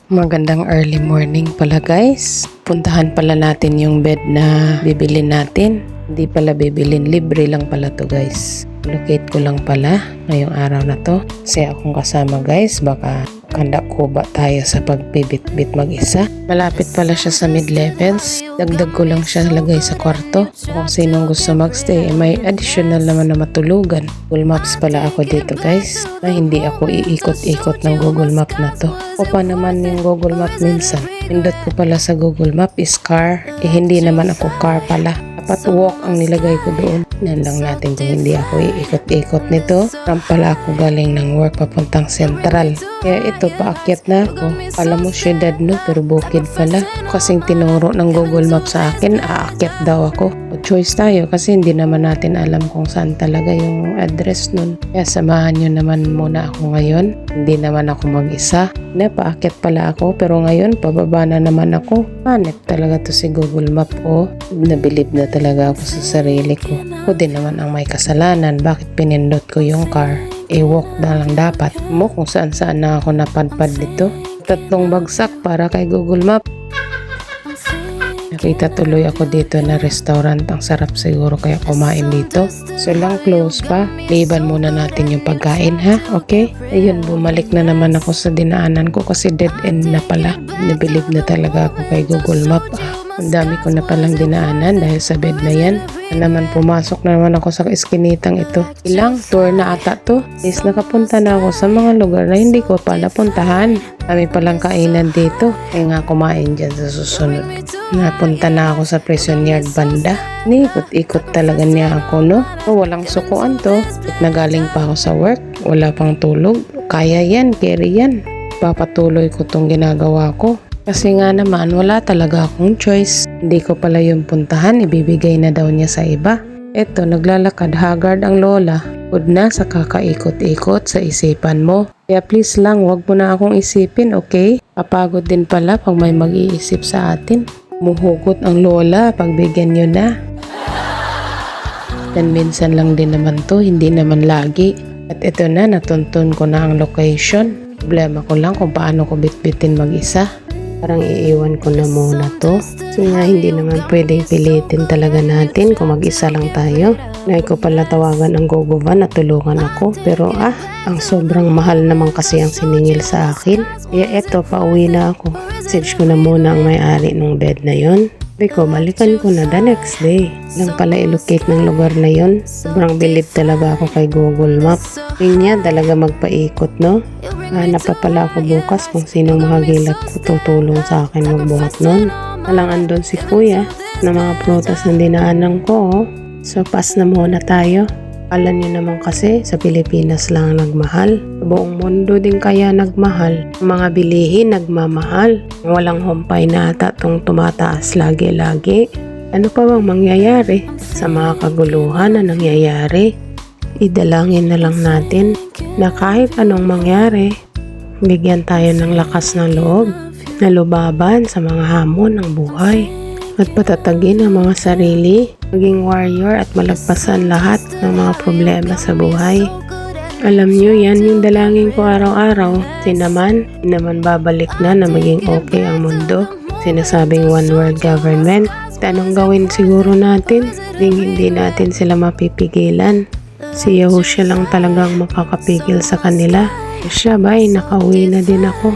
Magandang early morning pala guys. Puntahan pala natin yung bed na bibilin natin. Hindi pala bibilin, libre lang pala to guys. Locate ko lang pala ngayong araw na to. Kasi akong kasama guys, baka kanda ko ba tayo sa pagbibit-bit mag-isa. Malapit pala siya sa mid-levels. Dagdag ko lang siya lagay sa kwarto. Kung sinong gusto magstay, may additional naman na matulugan. Google Maps pala ako dito guys. Na hindi ako iikot-ikot ng Google Map na to. O pa naman yung Google Map minsan. Pindot ko pala sa Google Map is car. Hindi naman ako car pala. Dapat walk ang nilagay ko doon. Yan lang natin kung hindi ako iikot-ikot nito. Saan pala ako galing ng work papuntang Central. Kaya ito, paakyat na ako. Alam mo syudad no, pero bukid pala. Kasing tinuro ng Google Map sa akin, aakyat daw ako. O choice tayo kasi hindi naman natin alam kung saan talaga yung address nun. Kaya samahan nyo naman muna ako ngayon. Hindi naman ako mag-isa. Paakyat pala ako pero ngayon pababa na naman ako. Hanep talaga to si Google Map ko. Nabilib na talaga ako sa sarili ko. Ako din naman ang may kasalanan. Bakit pinindot ko yung car? Walk na lang dapat. Mo kung saan saan na ako napadpad dito. 3 bagsak para kay Google Map. Nakita tuloy ako dito na restaurant. Ang sarap siguro kaya kumain dito. So lang close pa. Liban muna natin yung pagkain ha. Okay? Ayun, bumalik na naman ako sa dinaanan ko kasi dead end na pala. Nabilib na talaga ako kay Google Map. Ang dami ko na palang dinaanan dahil sa bed na yan. Naman pumasok na naman ako sa iskinitang ito. Ilang tour na ata to. Is nakapunta na ako sa mga lugar na hindi ko pa napuntahan. Kami palang kainan dito. Kaya nga kumain dyan sa susunod. Napunta na ako sa prison yard banda. Nikot-ikot talaga niya ako no. Walang sukuan to. At nagaling pa ako sa work. Wala pang tulog. Kaya yan, carry yan. Papatuloy ko tong ginagawa ko. Kasi nga naman, wala talaga akong choice. Hindi ko pala yung puntahan, ibibigay na daw niya sa iba. Eto, naglalakad haggard ang lola. Good na sa kakaikot-ikot sa isipan mo. Kaya please lang, wag mo na akong isipin, okay? Kapagod din pala pag may mag-iisip sa atin. Muhugot ang lola, pagbigyan nyo na. Dan minsan lang din naman to, hindi naman lagi. At ito na, natuntun ko na ang location. Problema ko lang kung paano ko bitbitin mag-isa. Parang iiwan ko na muna to. Kasi nga hindi naman pwedeng pilitin talaga natin kung mag-isa lang tayo. Nay ko pala tawagan ang gogovan at tulungan ako. Pero ang sobrang mahal naman kasi ang siningil sa akin. Kaya eto, pauwi na ako. Message ko na muna ang may-ari ng bed na yon. Sabi ko, balikan ko na the next day. Lang pala ilocate ng lugar na yon. Sobrang bilib talaga ako kay Google Maps. Yun niya talaga magpaikot, no? Hanap pa pala ako bukas kung sino makagilap ko tutulong sa akin magbuhat nun. Walang andun si kuya na mga prutas na dinaanan ko. So pass na muna tayo. Alam niyo naman kasi sa Pilipinas lang nagmahal. Sa buong mundo din kaya nagmahal. Ang mga bilihin nagmamahal. Walang humpay na ata tong tumataas lagi-lagi. Ano pa bang mangyayari sa mga kaguluhan na nangyayari? Idalangin na lang natin na kahit anong mangyari, bigyan tayo ng lakas ng loob na lubaban sa mga hamon ng buhay at patatagin ang mga sarili, maging warrior at malagpasan lahat ng mga problema sa buhay. Alam nyo yan yung dalangin ko araw-araw. Hindi naman babalik na maging okay ang mundo. Sinasabing one world government. Anong gawin siguro natin? Hindi natin sila mapipigilan. Si Yahushua lang talagang makakapigil sa kanila. Siya ba nakauwi na din ako.